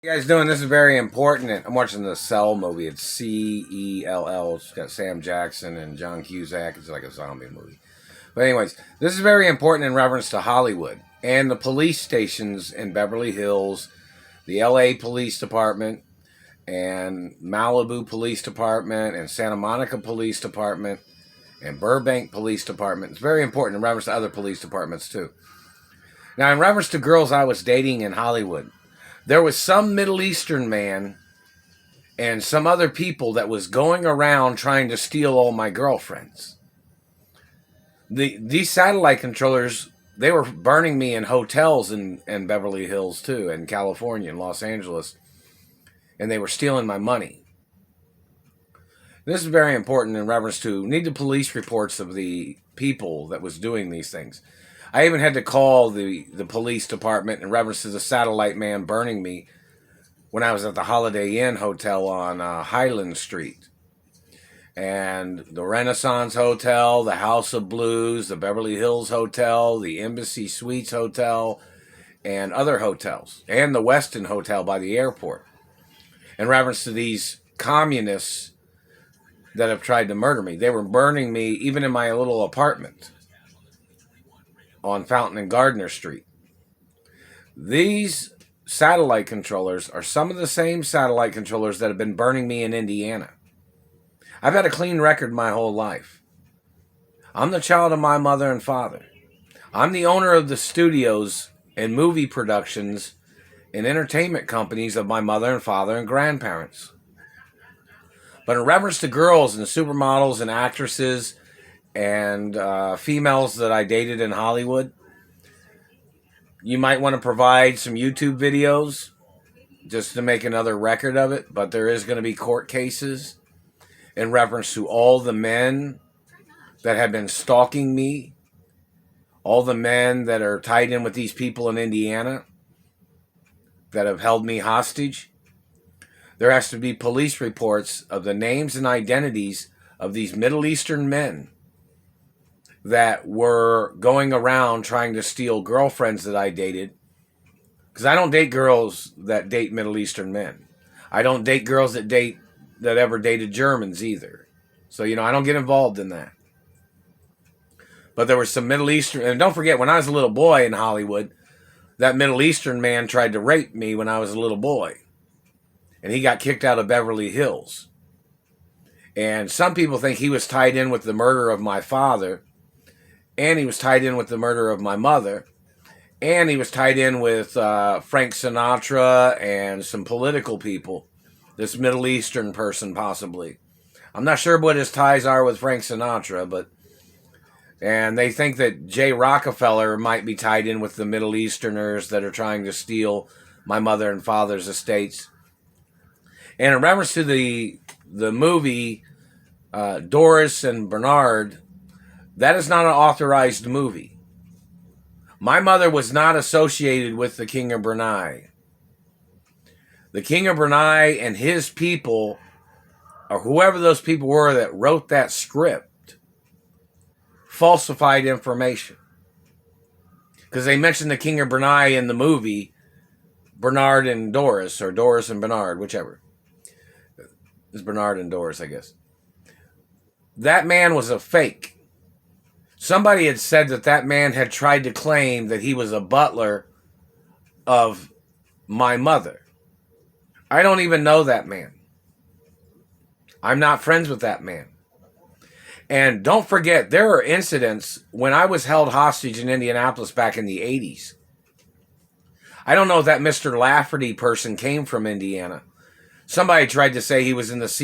You guys doing? This is very important. I'm watching the Cell movie. It's Cell. It's got Sam Jackson and John Cusack. It's like a zombie movie. But anyways, this is very important in reference to Hollywood and the police stations in Beverly Hills, the LA Police Department, and Malibu Police Department, and Santa Monica Police Department, and Burbank Police Department. It's very important in reference to other police departments too. Now, in reference to girls I was dating in Hollywood, there was some Middle Eastern man and some other people that was going around trying to steal all my girlfriends. These satellite controllers, they were burning me in hotels in Beverly Hills too, in California, in Los Angeles, and they were stealing my money. This is very important in reference to need the police reports of the people that was doing these things. I even had to call the police department in reference to the satellite man burning me when I was at the Holiday Inn Hotel on Highland Street. And the Renaissance Hotel, the House of Blues, the Beverly Hills Hotel, the Embassy Suites Hotel, and other hotels. And the Westin Hotel by the airport. In reference to these communists that have tried to murder me. They were burning me even in my little apartment on Fountain and Gardner Street. These satellite controllers are some of the same satellite controllers that have been burning me in Indiana. I've had a clean record my whole life. I'm the child of my mother and father. I'm the owner of the studios and movie productions and entertainment companies of my mother and father and grandparents. But in reference to girls and supermodels and actresses and females that I dated in Hollywood, you might want to provide some YouTube videos just to make another record of it, but there is going to be court cases in reference to all the men that have been stalking me, all the men that are tied in with these people in Indiana that have held me hostage. There has to be police reports of the names and identities of these Middle Eastern men that were going around trying to steal girlfriends that I dated. Because I don't date girls that date Middle Eastern men. I don't date girls that ever dated Germans either. So, I don't get involved in that. But there were some Middle Eastern, and don't forget, when I was a little boy in Hollywood, that Middle Eastern man tried to rape me when I was a little boy. And he got kicked out of Beverly Hills. And some people think he was tied in with the murder of my father, and he was tied in with the murder of my mother, and he was tied in with Frank Sinatra and some political people, this Middle Eastern person possibly. I'm not sure what his ties are with Frank Sinatra, and they think that Jay Rockefeller might be tied in with the Middle Easterners that are trying to steal my mother and father's estates. And in reference to the movie Doris and Bernard, that is not an authorized movie. My mother was not associated with the King of Brunei. The King of Brunei and his people, or whoever those people were that wrote that script, falsified information. Because they mentioned the King of Brunei in the movie Bernard and Doris, or Doris and Bernard, whichever. It's Bernard and Doris, I guess. That man was a fake. Somebody had said that man had tried to claim that he was a butler of my mother. I don't even know that man. I'm not friends with that man. And don't forget, there are incidents when I was held hostage in Indianapolis back in the 80s. I don't know if that Mr. Lafferty person came from Indiana. Somebody tried to say he was in the